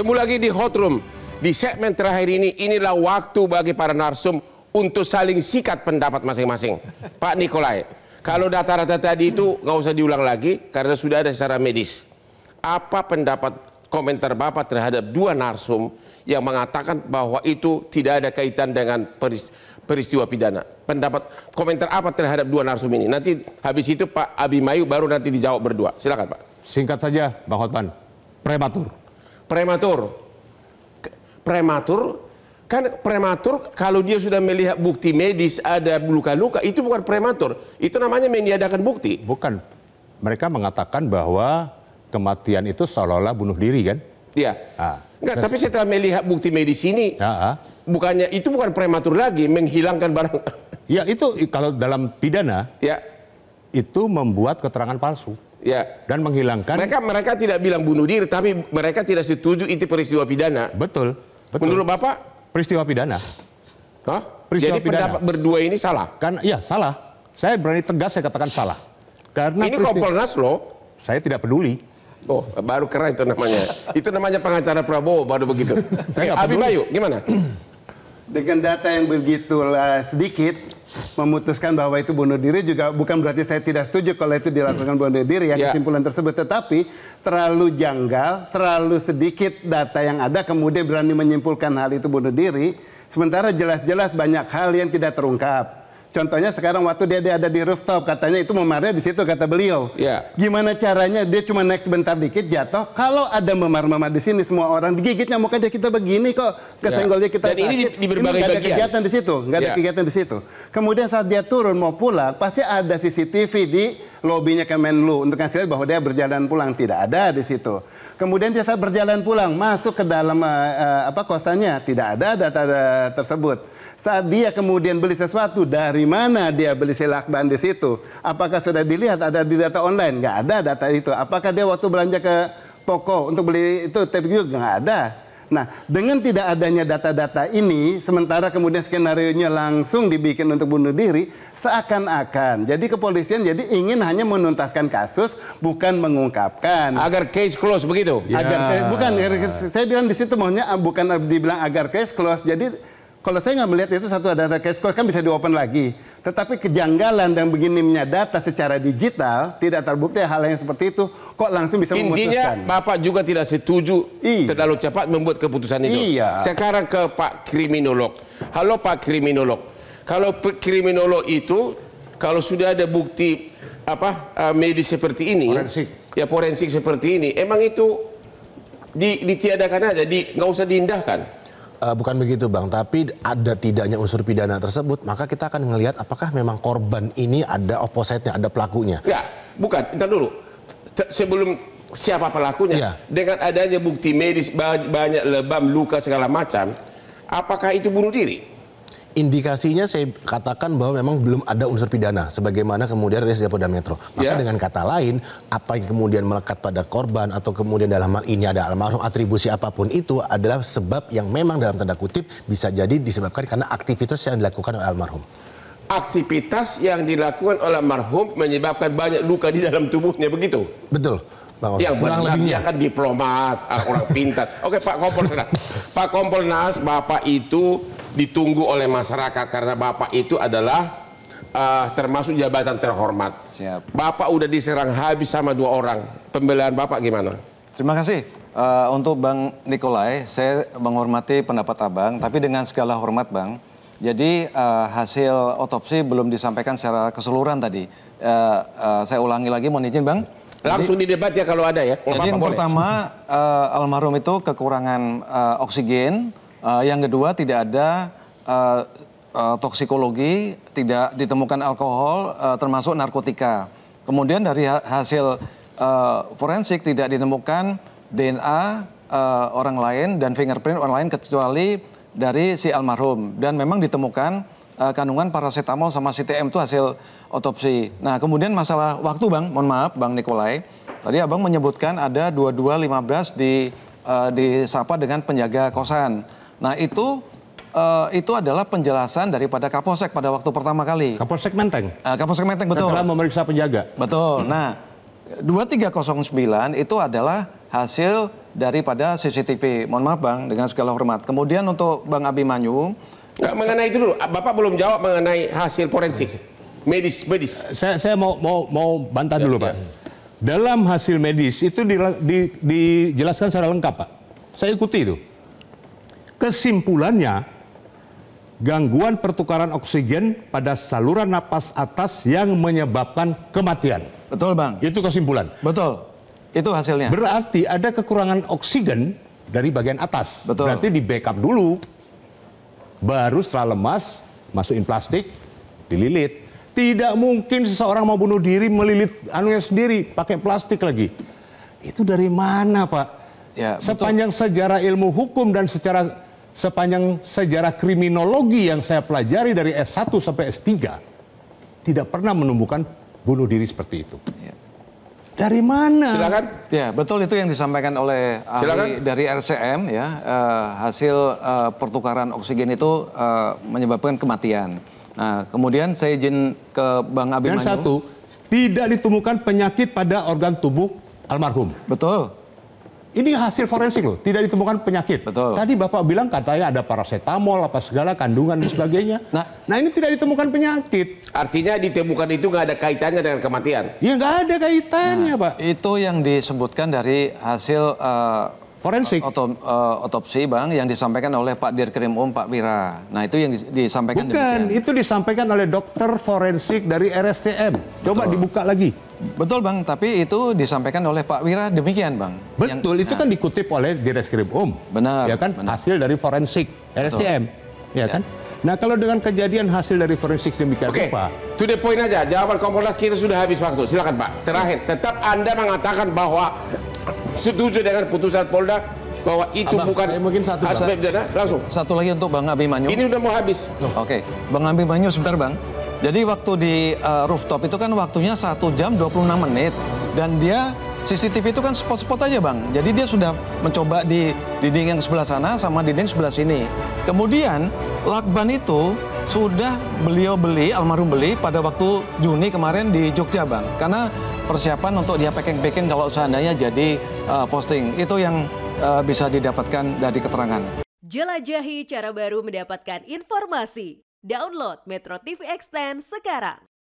Ketemu lagi di Hot Room. Di segmen terakhir ini, inilah waktu bagi para narsum untuk saling sikat pendapat masing-masing. Pak Nikolai, kalau data-data tadi itu nggak usah diulang lagi karena sudah ada secara medis. Apa pendapat komentar Bapak terhadap dua narsum yang mengatakan bahwa itu tidak ada kaitan dengan peristiwa pidana? Pendapat komentar apa terhadap dua narsum ini? Nanti habis itu Pak Abimayu baru nanti dijawab berdua. Silakan Pak. Singkat saja Bang Hotman, prematur. Prematur kan prematur kalau dia sudah melihat bukti medis ada luka-luka itu bukan prematur, itu namanya meniadakan bukti. Bukan, mereka mengatakan bahwa kematian itu seolah-olah bunuh diri kan? Iya. Enggak, tapi setelah melihat bukti medis ini, bukannya itu bukan prematur lagi menghilangkan barang. Ya itu kalau dalam pidana, ya itu membuat keterangan palsu. Ya. Dan menghilangkan. Mereka tidak bilang bunuh diri, tapi mereka tidak setuju itu peristiwa pidana. Betul. Menurut Bapak? Peristiwa pidana. Hah? Peristiwa Jadi pendapat berdua ini salah? Kan, iya salah. Saya berani tegas saya katakan salah. Karena ini Kompolnas loh. Saya tidak peduli. Oh, baru keren itu namanya. Itu namanya pengacara Prabowo baru begitu. Abimayu, gimana? Dengan data yang begitu sedikit, memutuskan bahwa itu bunuh diri juga bukan berarti saya tidak setuju kalau itu dilakukan bunuh diri ya, kesimpulan tersebut, tetapi terlalu janggal, terlalu sedikit data yang ada kemudian berani menyimpulkan hal itu bunuh diri, sementara jelas-jelas banyak hal yang tidak terungkap. Contohnya sekarang waktu dia ada di rooftop, katanya itu memarnya di situ kata beliau. Gimana caranya dia cuma naik sebentar dikit jatuh? Kalau ada memar-memar di sini semua orang digigit nyamuknya kita begini kok, kesenggol dia kita dan sakit. Ini di berbagai bagian. Ada kegiatan di situ, nggak ada kegiatan di situ. Kemudian saat dia turun mau pulang, pasti ada CCTV di lobinya Kemenlu untuk ngasih lihat bahwa dia berjalan pulang, tidak ada di situ. Kemudian dia saat berjalan pulang masuk ke dalam kosannya, tidak ada data tersebut. Saat dia kemudian beli sesuatu, dari mana dia beli silakban di situ? Apakah sudah dilihat ada di data online? Nggak ada data itu. Apakah dia waktu belanja ke toko untuk beli itu tape juga? Nggak ada. Nah, dengan tidak adanya data-data ini, sementara kemudian skenario-nya langsung dibikin untuk bunuh diri, seakan-akan. Jadi kepolisian jadi ingin hanya menuntaskan kasus, bukan mengungkapkan. Agar case close begitu? Bukan, saya bilang di situ maunya bukan dibilang agar case close. Jadi kalau saya nggak melihat itu satu ada case close kan bisa di-open lagi. Tetapi kejanggalan dan begininya data secara digital tidak terbukti hal yang seperti itu kok langsung bisa memutuskan. Intinya Bapak juga tidak setuju terlalu cepat membuat keputusan itu. Sekarang ke Pak Kriminolog. Halo Pak Kriminolog. Kalau kriminolog itu kalau sudah ada bukti medis seperti ini, forensik seperti ini, emang itu ditiadakan aja, nggak usah diindahkan. Bukan begitu Bang, tapi ada tidaknya unsur pidana tersebut, maka kita akan melihat apakah memang korban ini ada opposite-nya, ada pelakunya. Ya, bukan, ntar dulu. Sebelum siapa pelakunya, dengan adanya bukti medis banyak lebam, luka segala macam, apakah itu bunuh diri? Indikasinya saya katakan bahwa memang belum ada unsur pidana sebagaimana kemudian rilis dari Polda Metro. Maka dengan kata lain, apa yang kemudian melekat pada korban atau kemudian dalam hal ini ada almarhum, atribusi apapun itu adalah sebab yang memang dalam tanda kutip bisa jadi disebabkan karena aktivitas yang dilakukan oleh almarhum. Aktivitas yang dilakukan oleh almarhum menyebabkan banyak luka di dalam tubuhnya, begitu? Betul. Yang benar dia kan diplomat, orang pintar. Oke Pak Kompolnas. Pak Kompolnas, Bapak itu ditunggu oleh masyarakat karena Bapak itu adalah termasuk jabatan terhormat. Siap. Bapak udah diserang habis sama 2 orang. Pembelaan Bapak gimana? Terima kasih. Untuk Bang Nikolai, saya menghormati pendapat Abang, tapi dengan segala hormat Bang. Jadi hasil otopsi belum disampaikan secara keseluruhan tadi. Saya ulangi lagi, mohon izin Bang. Langsung di debat ya kalau ada ya. Jadi yang pertama, almarhum itu kekurangan oksigen. Yang kedua tidak ada toksikologi, tidak ditemukan alkohol, termasuk narkotika. Kemudian dari hasil forensik tidak ditemukan DNA orang lain dan fingerprint orang lain kecuali dari si almarhum. Dan memang ditemukan kandungan paracetamol sama CTM itu hasil otopsi. Nah kemudian masalah waktu Bang, mohon maaf Bang Nikolai. Tadi Abang menyebutkan ada 22.15 disapa dengan penjaga kosan. Nah itu adalah penjelasan daripada Kapolsek pada waktu pertama kali. Kapolsek Menteng. Kapolsek Menteng betul. Setelah memeriksa penjaga. Betul. Nah 2309 itu adalah hasil daripada CCTV. Mohon maaf Bang, dengan segala hormat. Kemudian untuk Bang Abimanyu, Nggak, mengenai itu dulu, Bapak belum jawab mengenai hasil forensik medis. Saya mau bantah dulu, Pak. Dalam hasil medis itu dijelaskan secara lengkap, Pak. Saya ikuti itu. Kesimpulannya, gangguan pertukaran oksigen pada saluran napas atas yang menyebabkan kematian. betul Bang. Itu kesimpulan. Betul. Itu hasilnya. Berarti ada kekurangan oksigen dari bagian atas. Betul. Berarti di backup dulu. Baru setelah lemas, masukin plastik, dililit. Tidak mungkin seseorang mau bunuh diri melilit anunya sendiri, pakai plastik lagi. Itu dari mana, Pak? Ya, betul. Sepanjang sejarah ilmu hukum dan sepanjang sejarah kriminologi yang saya pelajari dari S1 sampai S3, tidak pernah menemukan bunuh diri seperti itu. Ya. Dari mana? Silakan. Ya, betul itu yang disampaikan oleh ahli dari RCM ya. Hasil pertukaran oksigen itu menyebabkan kematian. Nah, kemudian saya izin ke Bang Abimanyu. Dan satu, tidak ditemukan penyakit pada organ tubuh almarhum. Betul. Ini hasil forensik loh, tidak ditemukan penyakit. Betul. Tadi Bapak bilang katanya ada paracetamol, apa segala, kandungan dan sebagainya. Nah ini tidak ditemukan penyakit. Artinya ditemukan itu nggak ada kaitannya dengan kematian. Ya nggak ada kaitannya, Pak. Itu yang disebutkan dari hasil Forensik. otopsi Bang yang disampaikan oleh Pak Dirkrim Pak Wira. Nah, itu yang disampaikan Bukan, demikian. itu disampaikan oleh dokter forensik dari RSCM. Coba dibuka lagi. Betul Bang, tapi itu disampaikan oleh Pak Wira demikian Bang. Betul, itu kan dikutip oleh Direskrim Benar. Ya kan, benar. hasil dari forensik RSCM. Ya kan. Nah kalau dengan kejadian hasil dari forensik demikian Oke, apa? to the point aja. Jawaban Kompolnas kita sudah habis waktu. Silakan Pak. Terakhir, tetap Anda mengatakan bahwa setuju dengan putusan Polda bahwa itu Abang, bukan saya mungkin satu, Bang. aspek pidana. Langsung. Satu lagi untuk Bang Abimanyu. Ini udah mau habis. Oke, Bang Abimanyu sebentar Bang. Jadi waktu di rooftop itu kan waktunya 1 jam 26 menit. Dan dia CCTV itu kan spot-spot aja Bang. Jadi dia sudah mencoba di dinding yang sebelah sana sama dinding sebelah sini. Kemudian lakban itu sudah beliau beli, almarhum beli pada waktu Juni kemarin di Jogja Bang. Karena persiapan untuk dia packing-packing kalau seandainya jadi posting. Itu yang bisa didapatkan dari keterangan. Jelajahi cara baru mendapatkan informasi. Download Metro TV Extend sekarang.